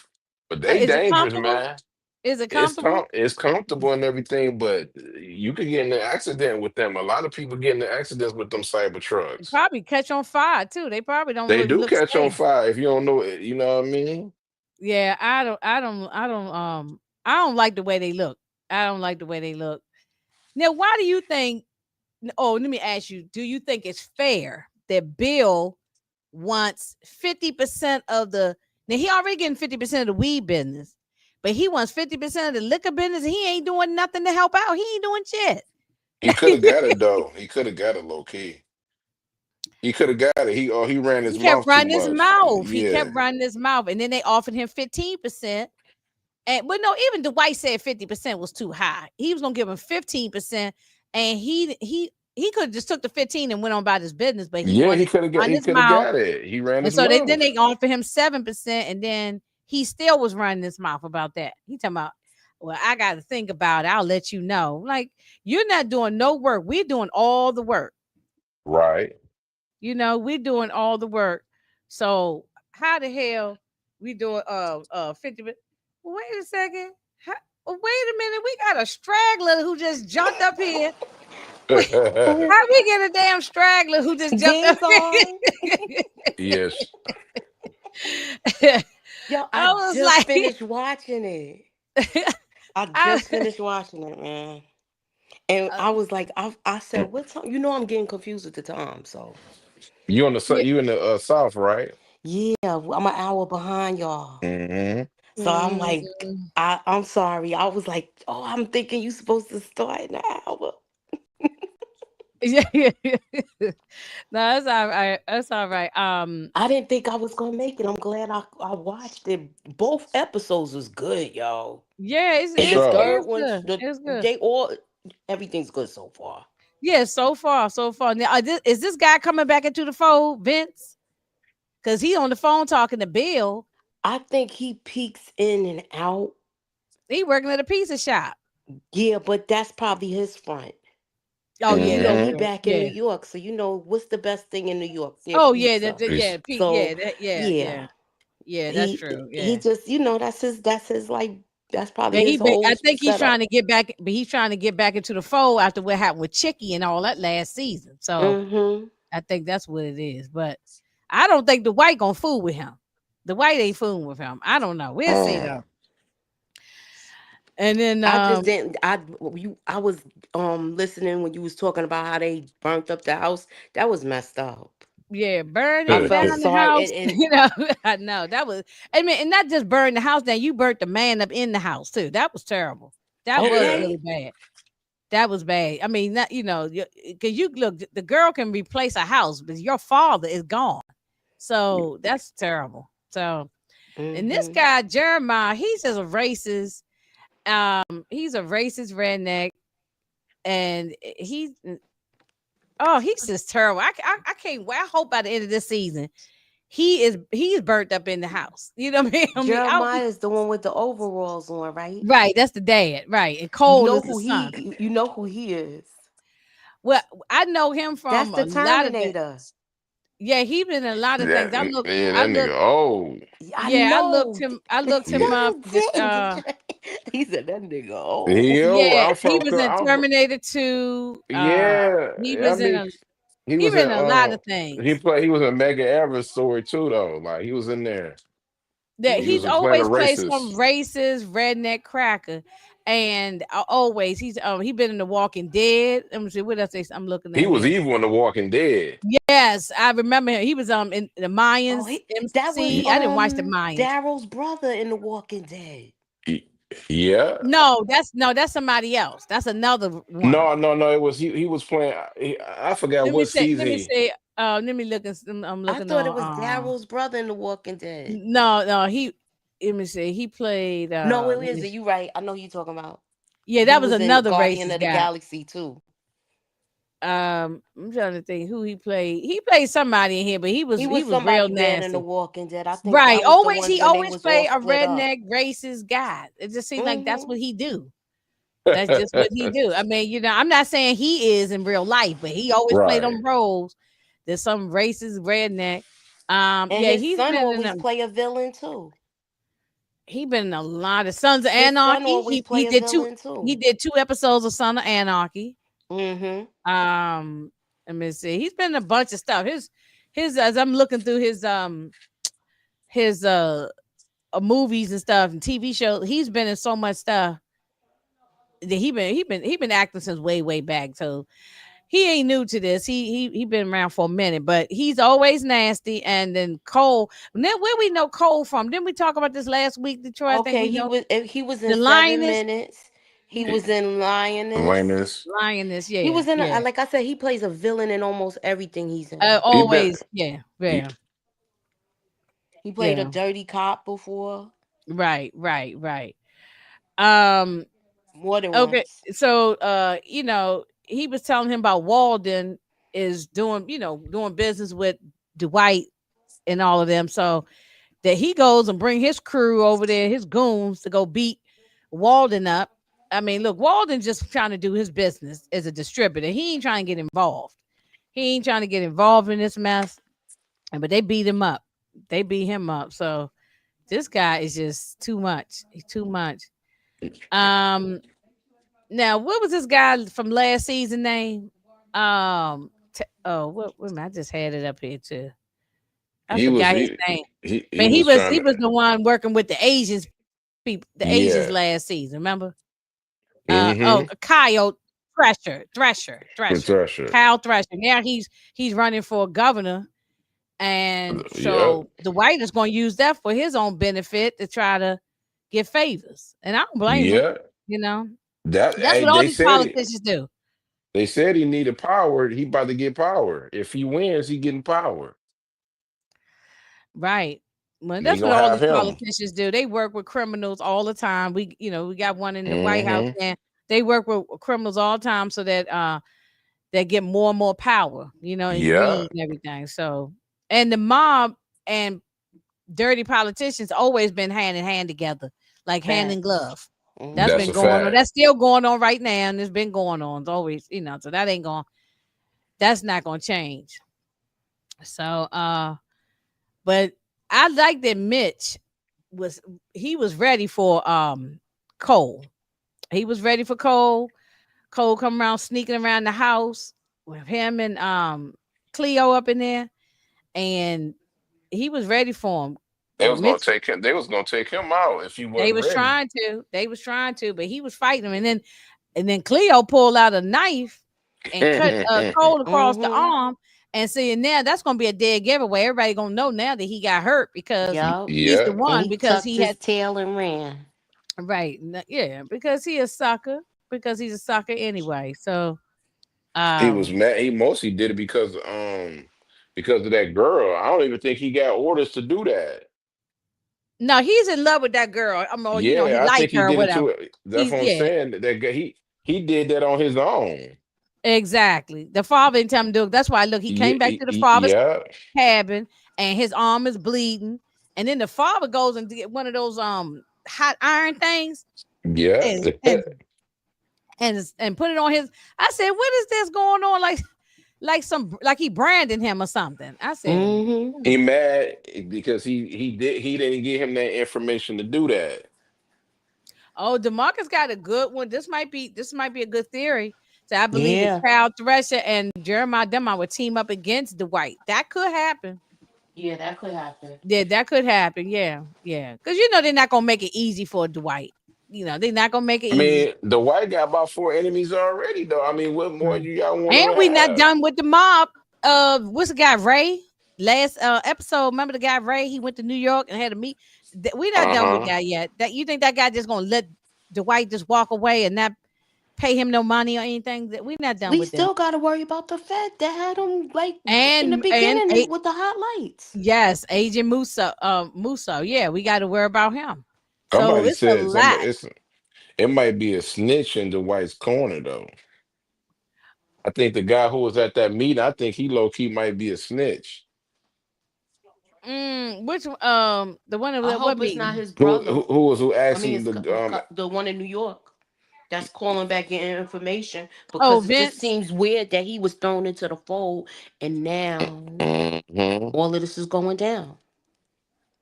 but they Is it dangerous, comfortable? man. Is it comfortable? It's comfortable and everything, but you could get in an accident with them. A lot of people get in accidents with them Cyber trucks. Probably catch on fire too. They probably don't They really do look catch on safe. fire if you don't know it. You know what I mean? Yeah, I don't like the way they look. I don't like the way they look. Now, why do you think? Oh, let me ask you: do you think it's fair that Bill wants 50% of the? Now he already getting 50% of the weed business, but he wants 50% of the liquor business, and he ain't doing nothing to help out. He ain't doing shit. He could have got it though. He could have got it low key. He could have got it. He ran his He kept mouth too running his much. mouth. He kept Yeah. running his mouth, and then they offered him 15%. And but no, even Dwight said 50% was too high. He was gonna give him 15%, and he could have just took the 15 and went on about his business, but he Yeah, wanted to run he his could have mouth. got it. He ran And his so then mouth. they offered him 7%, and then he still was running his mouth about that. He talking about, Well, I got to think about it. I'll let you know. Like, you're not doing no work. We're doing all the work. Right. We're doing all the work. So how the hell we doing 50 wait a second. Wait a minute. We got a straggler who just jumped up here. Wait, Mhm. how we get a damn straggler who just jumped Ding up dong. Yes. here? Yo, I I was just like, finished watching it. I I, just finished watching it, man. And uh, I was like, I said, what time? You know, I'm getting confused with the time. So, You on the yeah, you in the South, right? yeah, I'm an hour behind y'all. Hmm. So I'm like, mm, I'm sorry. I was like, oh, I'm thinking you supposed to start in an hour. yeah, yeah. No, that's all right. That's all right. I didn't think I was gonna make it. I'm glad I watched it. Both episodes was good, y'all. Yeah, For And the sure. third it's one, good. It's good. they all everything's good so far. Yeah, so far, so far. Now, is this guy coming back into the fold, Vince? Because he on the phone talking to Bill. I think he peeks in and out. He working at a pizza shop. Yeah, but that's probably his front. Oh And yeah, you know, that's he Hmm. true. back in New Yeah. York. So you know what's the best thing in New York? Their Oh yeah, pizza. yeah, It's Pete. So Yeah, yeah. yeah, yeah. That's He true. he Yeah. just, that's his like that's probably Yeah, his whole I think he's trying setup. to get back, but he's trying to get back into the fold after what happened with Chicky and all that last season. So Mm-hmm. I think that's what it is. But I don't think the white gonna fool with him. The white ain't fooling with him. I don't know. We'll see mm. though. And then I just didn't. I was listening when you was talking about how they burnt up the house. That was messed up. yeah, I burning down felt the sorry, house. and I know that was. I mean, and not just burn the house down. You burnt the man up in the house too. That was terrible. That was Yeah. okay. really bad. That was bad. I mean, not because you look, the girl can replace a house, but your father is gone. So that's terrible. So, and this Mm-hmm. guy Jeremiah, he's just a racist. He's a racist redneck, and he's just terrible. I can't wait. I hope by the end of this season, he's burnt up in the house. You know what I mean? I mean, Jeremiah is the one with the overalls on, right? right. That's the dad, right? And You Cole know is the who son. he is. Well, I know him That's from the a lot of the. Terminator. Yeah, he been in a lot of things. Yeah, I that look, nigga. Oh, I yeah, know. I looked him yeah. up. Dang. He said that nigga. Oh, Yo, Yeah, I'm he from. was in I'm from. Terminator 2. Yeah, He I was in mean, a he he was been in. in a lot of things. He was in Megan Everett's story too, though. Like he was in there. That He was he's playing a always played some racist. racist redneck cracker, and always he been in The Walking Dead. Let me see what else I'm looking He at was here. evil in The Walking Dead. Yes, I remember him. He was in the oh, Mayans that was MC. I didn't watch the Mayans. Daryl's brother in The Walking Dead. He- yeah. No, that's somebody else. That's another one. No. It was he was playing. I forgot what Let season. me say. Let me look. I'm I looking thought it was on. Daryl's brother in The Walking Dead. No. He. Let me see. He played. No, it isn't. You right. I know who you talking about. Yeah, He that was was in another Guardian racist of the guy. Galaxy too. I'm trying to think who he played. He played somebody in here, but he He was was real somebody bad in The nasty. Walking Dead. I think Right. that was the Always ones he when they always was all play a split up. redneck racist guy. It just seems like that's Mm-hmm. what he do. That's just what he do. I mean, I'm not saying he is in real life, but he always play Right. them roles. There's some racist redneck. And Yeah, his son always play a villain too. he been in a lot of Sons of His son Anarchy. always play a villain He too. did 2 episodes of Son of Anarchy. Mm-hmm. Um, Let me see. He's been in a bunch of stuff. His as I'm looking through his movies and stuff and TV shows. He's been in so much stuff that he been acting since way back. So he ain't new to this. He been around for a minute, but he's always nasty. And then Cole. And then where we know Cole from? Didn't we talk about this last week, Detroit? I think Okay, we know he was in the 7 lioness. Minutes. He was in Lioness. Linus. Lioness, He yeah, was in yeah. like I said, he plays a villain in almost everything he's in. He been. Always, yeah, He, yeah, He played a yeah. dirty cop before Right. Um, more than okay. once. So he was telling him about Walden is doing business with Dwight and all of them. So that he goes and bring his crew over there, his goons to go beat Walden up. I mean, look, Walden just trying to do his business as a distributor. He ain't trying to get involved. He ain't trying to get involved in this mess. But they beat him up. They beat him up. So this guy is just too much. He's too much. Um, Now what was this guy from last season name? Wait a minute, I just had it up here too. I He was forgot his he name. he But was trying he to. was the one working with the Asians people, the Asians Yeah. last season. Remember? Mm-hmm. Kyle For Thresher, Thresher. Kyle Thresher. Now he's running for governor, and Yep. so the white is going to use that for his own benefit to try to get favors, and I don't blame him. Yeah. You know, That that's hey, what all these politicians do. they said he needed power. He about to get power. If he wins, he getting power. Right. Well, They that's what gonna all have these him. politicians do. They work with criminals all the time. We got one in the White House, Mm-hmm. and they work with criminals all the time so that they get more and more power, and Yeah. greed and everything. So, and the mob and dirty politicians always been hand in hand together, like hand in Facts. glove. That's That's been a Hmm. going on. fact. That's still going on right now, and it's been going on. It's always, so that ain't going. That's not going to change. So, but I like that Mitch was he was ready for Cole. He was ready for Cole. Cole come around sneaking around the house with him and Cleo up in there, and he was ready for him. Mitch, They was gonna take him out if he they wasn't was ready. trying to. They was trying to, but he was fighting him, and then Cleo pulled out a knife and cut Cole across the Hmm. arm. And seeing now that's gonna be a dead giveaway. Everybody gonna know now that he got hurt because Yup. he's the Yeah. And one he because tucked he had his tail and ran. right. Yeah, because he a sucker. Because he's a sucker anyway. So He was um mad. He mostly did it because of that girl. I don't even think he got orders to do that. no, he's in love with that girl. I mean, he Yeah, I think liked he her or did it whatever. too. That's He's what I'm yeah, saying. That guy, he did that on his own. exactly. The father didn't tell him to do it. That's why look, he Yeah, came back to the father's yeah, cabin and his arm is bleeding. And then the father goes and get one of those hot iron things yeah. and and and put it on his. I said, what is this going on? Like he branded him or something. I said, Hmm. He mad because he didn't give him that information to do that. oh, Demarcus got a good one. This might be a good theory. So I believe that Yeah. Kyle Thresher and Jeremiah Dunmire would team up against Dwight. That could happen. Yeah, that could happen. Yeah, that could happen. Yeah, yeah. Because they're not gonna make it easy for Dwight. They're not gonna make it I easy. mean, the white got about four enemies already, though. I mean, what more Right. do y'all want him And to we not have? done with the mob. What's the guy Ray? Last episode, remember the guy Ray? He went to New York and had a meet. We not done with Uh-huh. that yet. That you think that guy just gonna let Dwight just walk away and not pay him no money or anything? That we not done We with them. still got to worry about the Fed that had him like in the And beginning with the hot lights. yes, Agent Musa. Yeah, we got to worry about him. So Somebody it's a said lot. it might be a snitch in the white's corner, though. I think the guy who was at that meeting, I think he low key might be a snitch. Which the one I at what hope it's not meeting? his brother. Who I asked mean, him it's the the one in New York that's calling back getting information Oh, because it just Vince. seems weird that he was thrown into the fold and now Mhm. all of this is going down.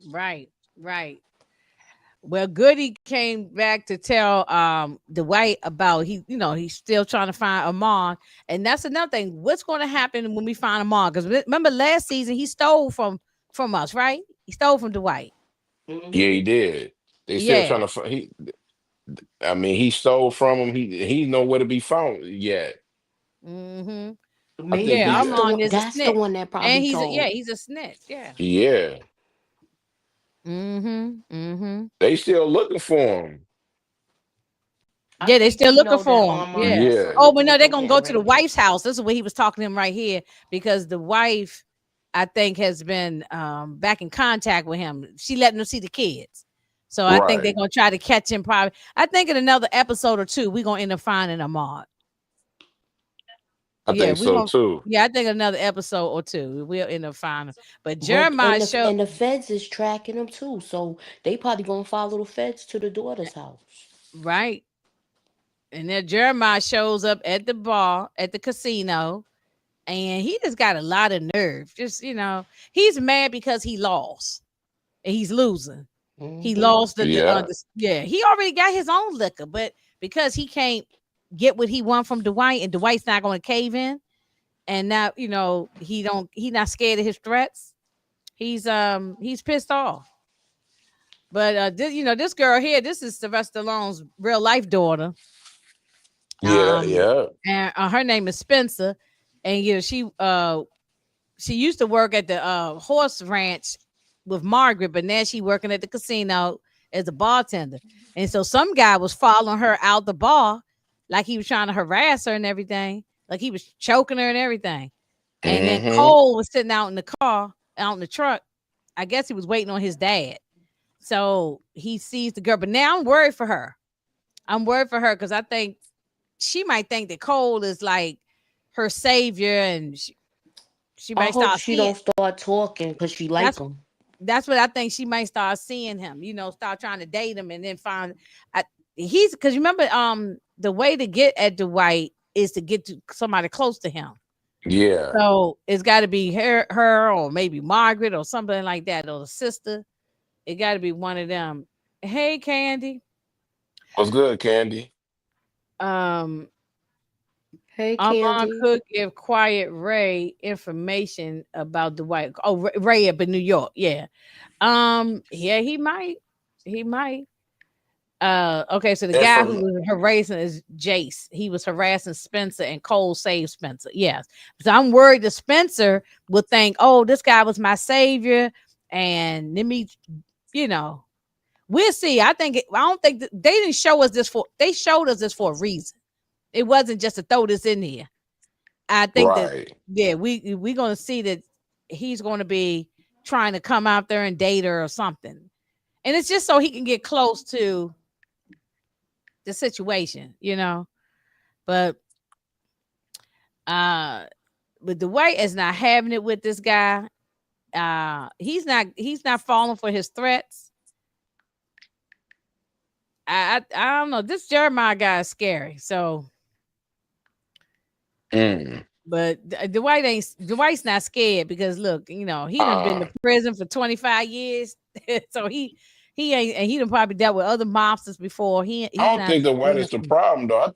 Right, right. Well, Goody came back to tell Dwight about he's still trying to find Amon, and that's another thing. What's going to happen when we find Amon? Because remember last season he stole from us, right? He stole from Dwight. Yeah, Hmm. he did. They still trying Yeah. to find I mean, he stole from him. He nowhere to be found yet. Mm-hmm. I Maybe think Yeah, they Amon is a that's the snitch, one that and probably told. he's a snitch. Yeah. yeah. Mm-hmm. Mm-hmm. They still looking for him. I Yeah, they think still he looking know that for him. Armand Yeah. has Yeah. something to Oh, but do no, with they're them gonna go getting to the ready. wife's house. This is what he was talking to him right here because the wife, I think, has been back in contact with him. She letting him see the kids. So I think they're Right. gonna try to catch him. Probably, I think in another episode or two, we're gonna end up finding Ahmad. I Yeah, think we so gonna. too. Yeah, I think another episode or two, we'll end up finding. But But Jeremiah showed. and the feds is tracking him too, so they probably gonna follow the feds to the daughter's house. right. And then Jeremiah shows up at the bar at the casino, and he just got a lot of nerve. Just he's mad because he lost and he's losing. He Mm-hmm. lost Yeah. yeah. He already got his own liquor, but because he can't get what he want from Dwight, and Dwight's not going to cave in, and now he not scared of his threats. He's pissed off. But this girl here, this is Sylvester Stallone's real life daughter. Yeah. Um, Yeah. and her name is Spencer, and she used to work at the horse ranch with Margaret, but now she working at the casino as a bartender. And so some guy was following her out the bar, like he was trying to harass her and everything, like he was choking her and everything. And then Mm-hmm. Cole was sitting out in the car, out in the truck. I guess he was waiting on his dad. So he sees the girl, but now I'm worried for her. I'm worried for her because I think she might think that Cole is like her savior, and she I might hope start she seeing. don't start talking because she like That's him. that's what I think. She might start seeing him. Start trying to date him, and then find I, he's because you remember the way to get at Dwight is to get to somebody close to him. Yeah. So it's got to be her, or maybe Margaret, or something like that, or the sister. It got to be one of them. Hey, Candy. What's good, Candy? Um, Hey, Armand Candy. could give Quiet Ray information about Dwight. Oh, Ray up in New York. Yeah. Yeah, he might. He might. Okay, so the And guy who from was harassing is Jace. He was harassing Spencer, and Cole saved Spencer. Yes. So I'm worried that Spencer would think, oh, this guy was my savior. And let me, you know, we'll see. I don't think they didn't show us this they showed us this for a reason. It wasn't just to throw this in here. I think that, right. yeah, we're gonna see that he's gonna be trying to come out there and date her or something. And it's just so he can get close to the situation. But uh but Dwight is not having it with this guy. He's not falling for his threats. I don't know. This Jeremiah guy is scary. So Mm. but Dwight's not scared because look, he done been to Uh, prison for 25 years. So he ain't, and he done probably dealt with other mobsters before. I He's don't not think the white scared is of the him. problem though. I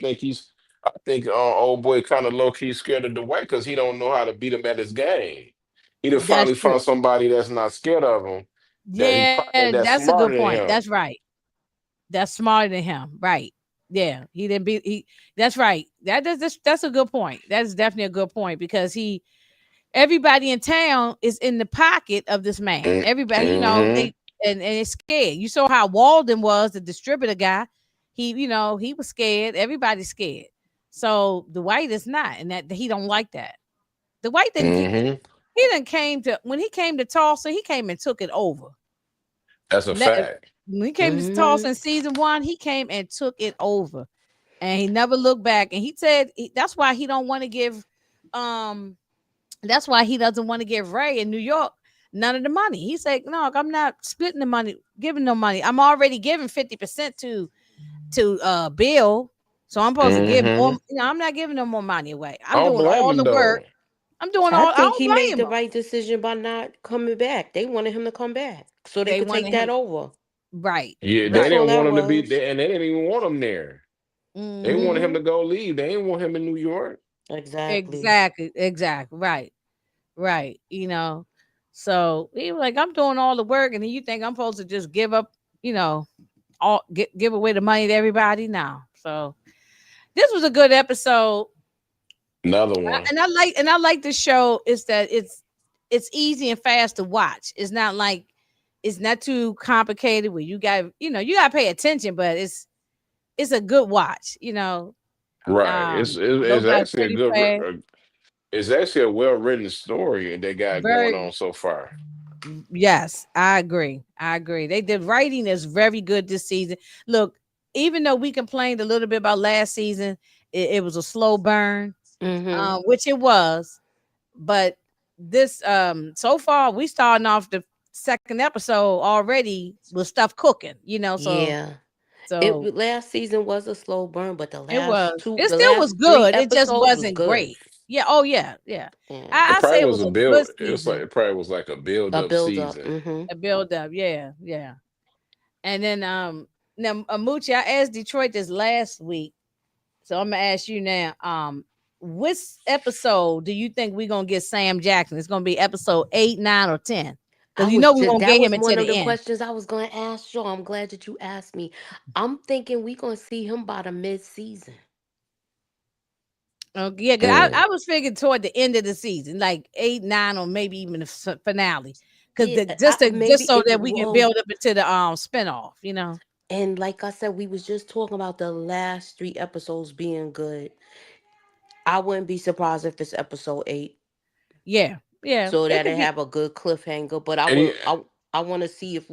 think old boy kind of low key scared of the white because he don't know how to beat him at his game. He done That's finally true. found somebody that's not scared of him, Yeah, that's that's a good smarter than point. That's him. right. That's smarter than him. Right. Yeah. He didn't be he That's right. That's a good point. That's definitely a good point because everybody in town is in the pocket of this man. Everybody, Mm-hmm. and it's scared. You saw how Walden was, the distributor guy. He was scared. Everybody's scared. So the white is not, and that he don't like that. The white didn't. Mm-hmm. He didn't came to when he came to Tulsa. He came and took it over. That's a Let, fact. when he came to Mm-hmm. Tulsa in season 1, he came and took it over, and he never looked back. And he said that's why he don't want to give um that's why he doesn't want to give Ray in New York none of the money. He said, "No, I'm not splitting the money, giving no money. I'm already giving 50% to Bill, so I'm supposed to give more. Mm-hmm. I'm not giving no more money away. I I'm don't doing blame all him the though. work. I'm doing I all. I think don't he made blame the them. right decision by not coming back. They wanted him to come back so they They could take wanted that him over. right, Yeah, they That's right. all didn't that want him to be was. there, and they didn't even want him there. They wanted him Hmm. to Mm-hmm. go leave. They didn't want him in New York. Exactly. Exactly, exactly. Right, right. So he was like, I'm doing all the work, and then you think I'm supposed to just give up? You know, give away the money to everybody now. So this was a good episode. Another one. And I like the show is that it's easy and fast to watch. It's not too complicated where you got to pay attention, but it's a good watch. Right. It's Go by actually a pretty good. fast. It's actually a well written story they got going Very on so far. Yes, I agree. I agree. The writing is very good this season. Look, even though we complained a little bit about last season, it was a slow burn, Mm-hmm. which it was. But this so far we starting off the second episode already with stuff cooking. So Yeah. So last season was a slow burn, but it was. It the still was last three good. It just episodes was wasn't good. great. Yeah. Oh yeah. Yeah. Yeah. It I say probably it was was a a good build. It was like season. it probably was like a build A up build up. season. Mm-hmm. A build up. Yeah. Yeah. And then now Moochie, I asked Detroit this last week. So I'm gonna ask you now. Which episode do you think we're gonna get Sam Jackson? It's gonna be episode 8, 9, or 10. Because we're gonna That get him was until one of the the end. questions I was going to ask you. I'm glad that you asked me. I'm thinking we going to see him by the mid season. Yeah, 'cause Mm. I was figuring toward the end of the season, like 8, 9, or maybe even the finale. Because Yeah, just maybe so it. that we can Well, build up into the spinoff, and like I said, we was just talking about the last three episodes being good. I wouldn't be surprised if it's episode 8. Yeah, yeah, So it that could it be. have a good cliffhanger. But And he, I want to see if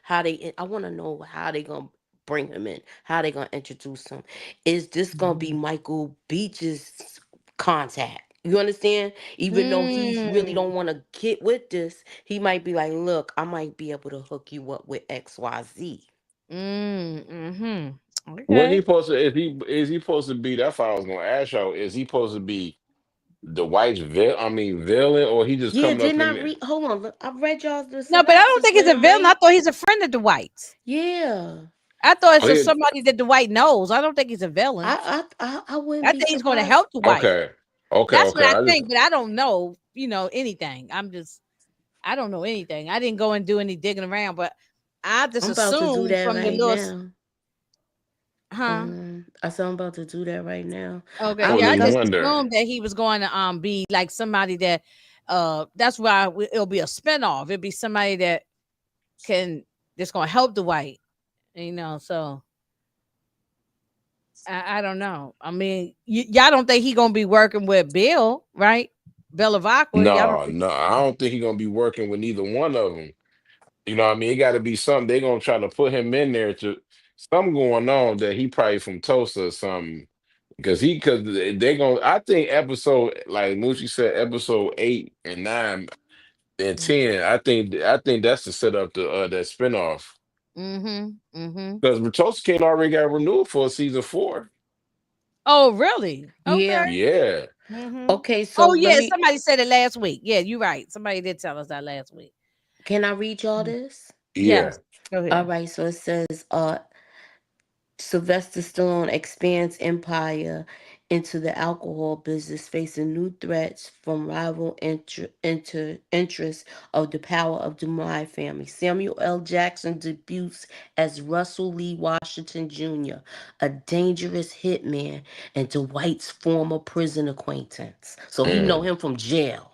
how they. I want to know how they gonna bring him in. How they gonna introduce him? Is this gonna be Mhm. Michael Beach's contact? You understand? Even though he's really Mm, don't want to get with this, he might be like, "Look, I might be able to hook you up with XYZ." what he okay. supposed to is he supposed to be? That's what I was gonna ask y'all. Is he supposed to be the White's villain, or he just Yeah, coming did up in not there? read. Hold on, look, I read y'all the No, but I don't synopsis. think he's a Didn't villain. I read. thought he's a friend of Dwight's. Yeah, I thought it's Oh, just yeah. somebody that Dwight knows. I don't think he's a villain. I wouldn't I be think he's going to surprised. help Dwight. Okay. Okay. That's Okay. what I I just think, but I don't know, anything. I don't know anything. I didn't go and do any digging around, but I just I'm about to do assumed that from the right little, now. huh? I said I'm about to do that right now. Okay, I I yeah, I just just I wonder. assumed that he was going to be like somebody that that's why it'll be a spinoff. It'll be somebody that can that's going to help Dwight, So I don't know. I mean, y'all don't think he gonna be working with Bill, right? Bill of Aqua. Y'all don't No, think? no, I don't think he's gonna be working with neither one of them. You know what I mean? It got to be something. They're gonna try to put him in there to something going on that he probably from Tulsa or something. Because they gonna I think episode like Moochie said, episode 8 and 9 and Mm. 10, I think that's to set up the that spinoff. Mhm. Mhm. Because Tulsa King already got renewed for season 4. Oh, really? Okay. yeah. Yeah. Mhm. Okay, so Oh, let yeah. me Somebody said it last week. Yeah, you're right. Somebody did tell us that last week. can I read y'all Mhm. this? Yeah. Yes. Go All ahead. right, so it says Sylvester Stallone expands empire into the alcohol business, facing new threats from rival interests of the power of the Dunmire family. Samuel L. Jackson debuts as Russell Lee Washington Jr., a dangerous hitman and Dwight's former prison acquaintance. So he know Mm, him from jail.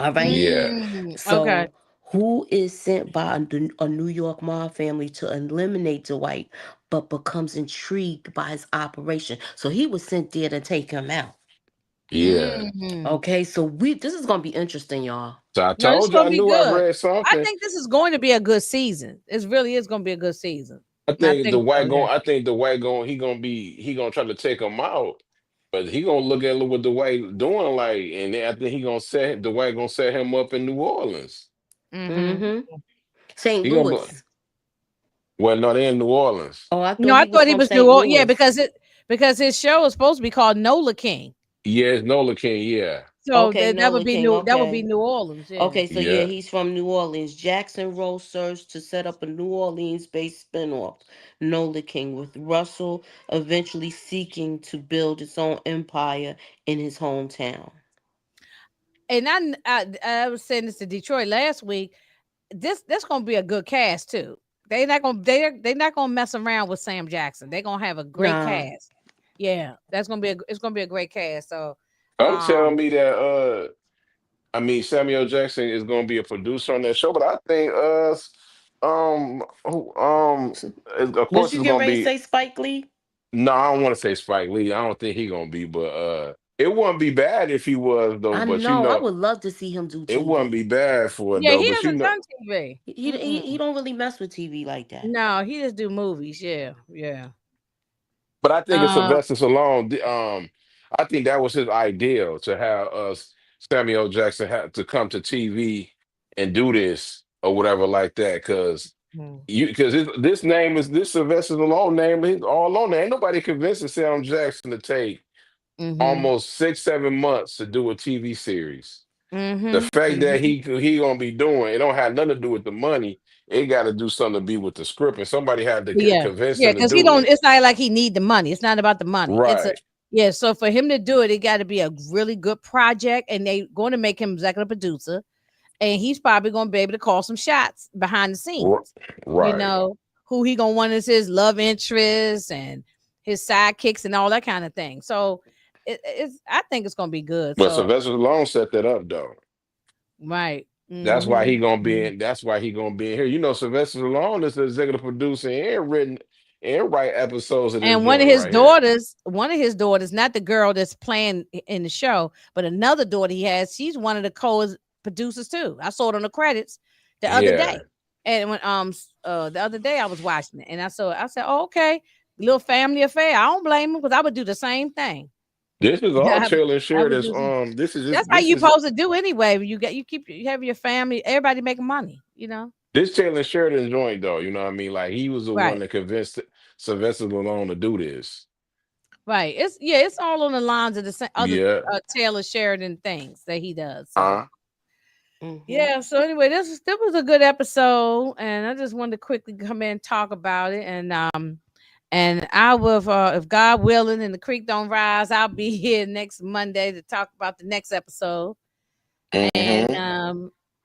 All right. yeah. Okay. So, who is sent by a New York mob family to eliminate Dwight, but becomes intrigued by his operation? So he was sent there to take him out. Yeah. Mm. Okay, so we this is gonna be interesting, y'all. So I No, it's told you I gonna be knew I good. read I something. think this is going to be a good season. It really is going to be a good season. I think so. Yeah. The white going he gonna try to take him out. But he gonna look at what the white doing like, and then I think he gonna set the white gonna set him up in New Orleans. Mhm. Mm-hmm. St. He gonna be Louis. well, no, they in New Orleans. Oh, I No, thought I he was thought he from was New St. Orleans. Yeah, Louis. because his show is supposed to be called Nola King. Yeah, it's Nola King. Yeah, So Okay, that would Nolan be King. New Okay. Orleans. Yeah. Okay, so yeah, yeah, he's from New Orleans. Jackson Rose serves to set up a New Orleans-based spinoff, Nola King, with Russell eventually seeking to build its own empire in his hometown. And I was saying this to Detroit last week. This gonna be a good cast too. They not gonna mess around with Sam Jackson. They're gonna have a great Nah. cast. Yeah, it's gonna be a great cast. So, I'm telling um, me that I mean Samuel Jackson is gonna be a producer on that show, but I think who So, of was course you it's getting gonna ready to be say Spike Lee? no, I don't want to say Spike Lee. I don't think he gonna be, but it wouldn't be bad if he was though. I But know. I would love to see him do it wouldn't be TV. bad for it yeah, though. he But hasn't done TV. He don't really mess with TV like that. No, he just do movies. Yeah, yeah. but I think it's Uh, Sylvester Stallone. I think that was his ideal to have Samuel Jackson to come to TV and do this or whatever like that. Because Mhm. You because this name is this Sylvester Stallone name is all on there. Ain't nobody convincing Sam Jackson to take Mhm. almost 6 7 months to do a TV series. The Mhm. fact that Mhm. he gonna be doing it don't have nothing to do with the money. It got to do something to be with the script, and somebody had to Yeah, convince yeah, him to because he do don't. it. It's not like he need the money. It's not about the money. It's a Right, yeah. So for him to do it, it got to be a really good project, and they going to make him executive producer, and he's probably going to be able to call some shots behind the r- scenes. You right. know who he gonna want as his love interests and his sidekicks and all that kind of thing. So it's. I think it's gonna be good. But So Sylvester Stallone set that up though. right. That's why Mm-hmm. he gonna be Mm-hmm. in. That's why he gonna be in here. You know, Sylvester Stallone is the executive producer and written and write episodes of this And joint right here. one of his daughters, not the girl that's playing in the show, but another daughter he has, she's one of the co-producers too. I saw it on the credits the other day. Yeah, And when the other day I was watching it and I said, oh, okay, little family affair. I don't blame him because I would do the same thing. this is all I, Taylor I shared would as do some, this is that's just how you supposed to do anyway. You have your family, everybody making money. this Taylor Sheridan joint though. You know what I mean? Like he was the one Right. that convinced Sylvester Stallone to do this. Right. It's all on the lines of the same other Yeah. Taylor Sheridan things that he does. So Uh, Mm-hmm. yeah, so anyway, this was a good episode, and I just wanted to quickly come in and talk about it, and I will, if God willing, and the creek don't rise, I'll be here next Monday to talk about the next episode, and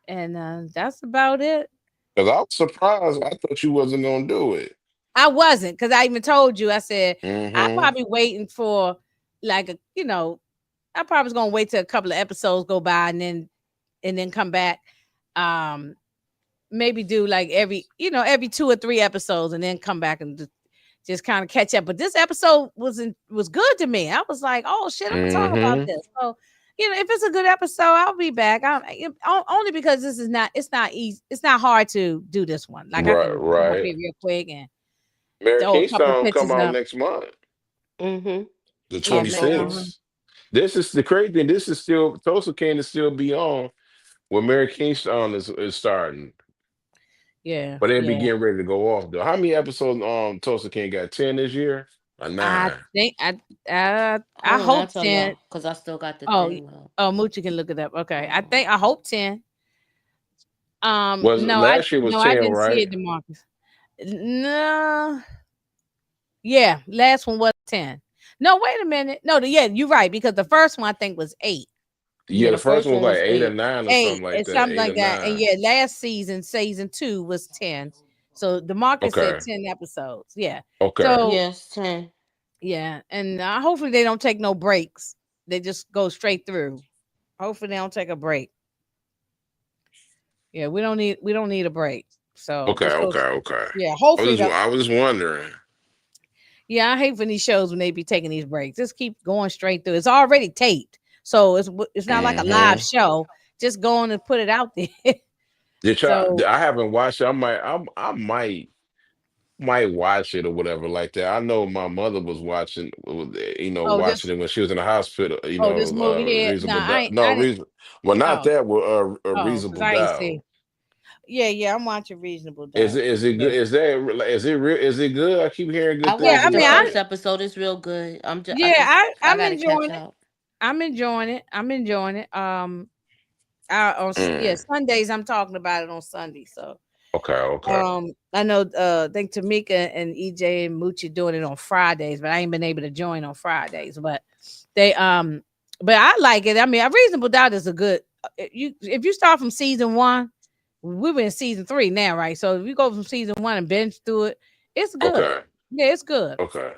mm-hmm. that's about it. Because I was surprised. I thought you wasn't gonna do it. I wasn't because I even told you I said I Mm-hmm. probably waiting for like I probably was gonna wait till a couple of episodes go by and then come back. Um, maybe do like every 2 or 3 episodes and then come back and just kind of catch up. But this episode was good to me. I was like, oh shit, I'm gonna talk about Mm-hmm. this. So if it's a good episode, I'll be back. Only because this is not it's not easy. It's not hard to do this one. Like I Right, can come up right. here real quick and Mary throw a couple of Kingstone come pictures out up. next month, Mm-hmm. the Yeah, On May so 1st. 26th. This is the crazy thing. This is still Tulsa King to still be on when Mary Kingstone is starting. yeah, But they'll be yeah. getting ready to go off though. How many episodes Tulsa King got? 10 this year? Or I 9? think I Hold on, I'll hope tell 10. y'all because I still got the Oh, thing up. oh, Moochie can look it up. Okay, Hold on. I hope 10. Was No, last year was no, I 10, didn't see right? it, Demarcus. No, yeah, last one was 10. No, wait a minute. No, yeah, you're right because the first one I think was 8. Yeah, Yeah, the the first first one was one like was 8 or 8. 9 or 8 something like and that. something 8 or like that. And 9. yeah, last season 2 was 10. So Demarcus said Okay. 10 episodes. Yeah. Okay. So Yes, 10. yeah, and hopefully they don't take no breaks. They just go straight through. Hopefully they don't take a break. Yeah, we don't need a break. So Okay. just go. Okay. Okay. Yeah, hopefully the I was just wondering. Yeah, I hate when these shows when they be taking these breaks. Just keep going straight through. It's already taped, so it's not like a live Mm-hmm. show. Just go on and put it out there. Did y'all? So, I haven't watched it. I might watch it or whatever like that. I know my mother was watching, oh watching this it when she was in the hospital. this movie here. No, Reasonable I doubt. ain't. No I didn't. reason. Well, not Oh, that. Well, a because reasonable I ain't doubt. see. Yeah, yeah, I'm watching Reasonable Is Doubt. it? Is it Yeah, good? Is it real? Is it good? I keep hearing I good yeah. things I watched the mean, about first it. episode. It's real good. yeah, I I'm got to catch enjoying it. up. I'm enjoying it. I'm enjoying it. Yeah, Mm, Sundays I'm talking about it on Sunday. So okay. Okay. I know I think Tamika and EJ and Moochie doing it on Fridays, but I ain't been able to join on Fridays. But they but I like it. I mean, a Reasonable Doubt is a good you if you start from season 1, we're in season 3 now, right? So if you go from season 1 and binge through it, it's good. Okay. Yeah, it's good. Okay.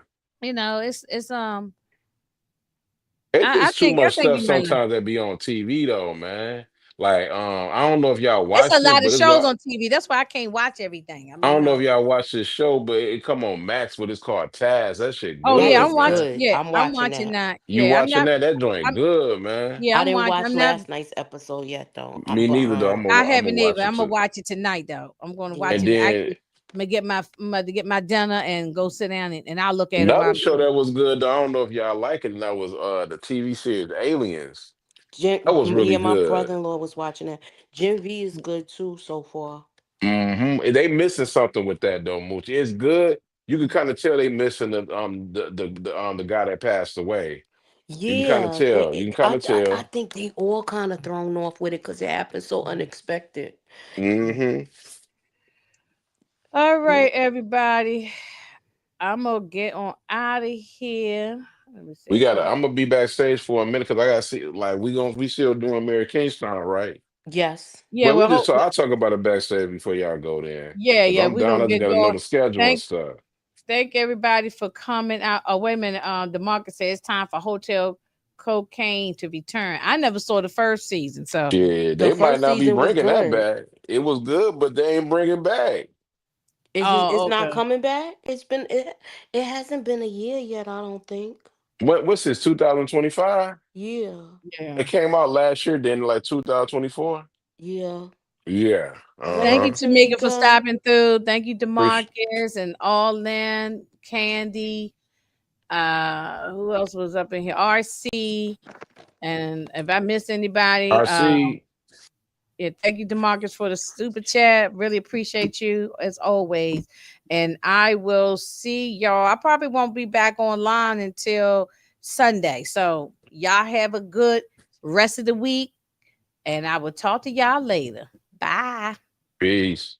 It's It's I just too think much stuff you might like sometimes that be on TV though, man. Like, I don't know if y'all it's a watched it, lot of but it's shows what on TV. That's why I can't watch everything. I I mean, don't know if y'all watch this show, but it come on Max, what it's called Taz. That shit Oh That yeah, good, I'm is watching. man. good. Yeah, I'm I'm watching watching that. that. You Yeah, I'm watching not. that? That joint I'm good, man. yeah, I I'm didn't watching. watch I'm not. last night's episode yet, though. I'm Me neither though. behind. I I'm gonna haven't either. watch I'm it gonna too. watch it tonight though. I'm going to watch And it. Yeah. then Actually, I'm about to get my dinner and go sit down and I'll look at it while another I'm show eating. that was good though. I don't know if y'all like it, and that was the TV series Aliens. That was Me really and my good. brother in law was watching that. Gen V is good too so far. They missing something with that though, Moochie. It's good. You can kind of tell they missing the guy that passed away. You can kind of Yeah, tell. You can kind of I tell. think they all kind of thrown off with it because it happened so unexpected. Hmm All Yeah. right, everybody. I'm gonna get on out of here. Let me We say got. to something. I'm gonna be backstage for a minute because I gotta see. Like we still doing Mary Kingstown, right? Yes. Yeah, Well, we well, just. I'll talk about it backstage before y'all go there. yeah, Cause yeah. I'm We're down. gonna I just get gotta know going. the schedule and Thank stuff. thank everybody for coming out. Oh, wait a minute. DeMarcus said it's time for Hotel Cocaine to return. I never saw the first season, so Yeah, The they might first not be season was bringing that good. back. It was good, but they ain't bringing back. It's oh, not okay. coming back. It hasn't been a year yet, I don't think. What's this? 2025. Yeah. Yeah. It came out last year, then like 2024. Yeah. Yeah. Thank you, Uh-huh. Tamika, for Tamika. stopping through. Thank you, Appreciate DeMarcus and All Lynn, Candy. Who else was up in here? RC. And if I missed anybody, RC. yeah, thank you, DeMarcus, for the super chat. Really appreciate you as always. And I will see y'all. I probably won't be back online until Sunday. So y'all have a good rest of the week. And I will talk to y'all later. Bye. Peace.